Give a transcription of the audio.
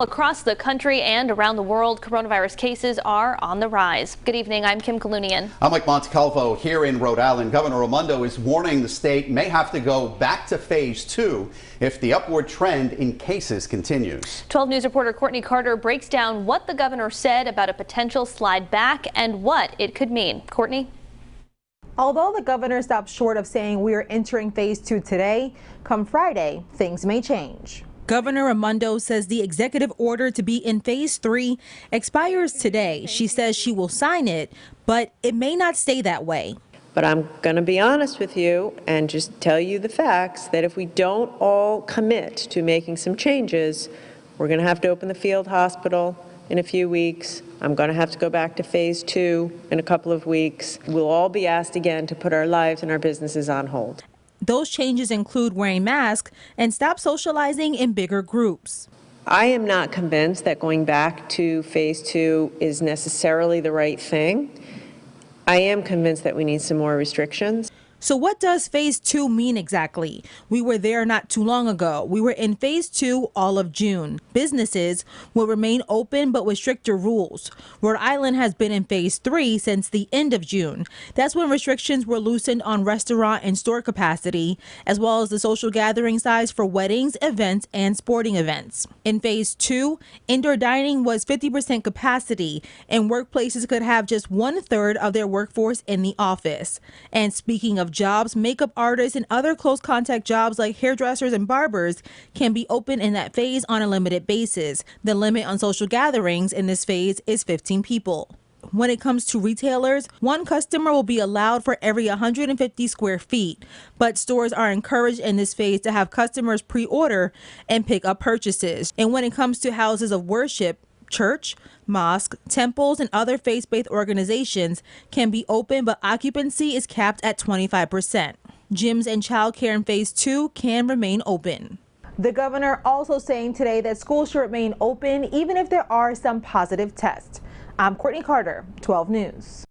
Across the country and around the world, coronavirus cases are on the rise. Good evening, I'm Kim Kalunian. I'm Mike Montecalvo here in Rhode Island. Governor Raimondo is warning the state may have to go back to phase 2 if the upward trend in cases continues. 12 News reporter Courtney Carter breaks down what the governor said about a potential slide back and what it could mean. Courtney? Although the governor stopped short of saying we are entering phase 2 today, come Friday, things may change. Governor Raimondo says the executive order to be in phase 3 expires today. She says she will sign it, but it may not stay that way. But I'm going to be honest with you and just tell you the facts that if we don't all commit to making some changes, we're going to have to open the field hospital in a few weeks. I'm going to have to go back to phase 2 in a couple of weeks. We'll all be asked again to put our lives and our businesses on hold. Those changes include wearing masks and stop socializing in bigger groups. I am not convinced that going back to phase 2 is necessarily the right thing. I am convinced that we need some more restrictions. So what does phase 2 mean exactly? We were there not too long ago. We were in phase 2 all of June. Businesses will remain open but with stricter rules. Rhode Island has been in phase 3 since the end of June. That's when restrictions were loosened on restaurant and store capacity, as well as the social gathering size for weddings, events, and sporting events. In phase 2, indoor dining was 50% capacity, and workplaces could have just 1/3 of their workforce in the office. And speaking of jobs, makeup artists and other close contact jobs like hairdressers and barbers can be open in that phase on a limited basis. The limit on social gatherings in this phase is 15 people. When it comes to retailers, one customer will be allowed for every 150 square feet, but stores are encouraged in this phase to have customers pre-order and pick up purchases. And when it comes to houses of worship, church, mosque, temples, and other faith-based organizations can be open, but occupancy is capped at 25%. Gyms and childcare in phase 2 can remain open. The governor also saying today that schools should remain open even if there are some positive tests. I'm Courtney Carter, 12 News.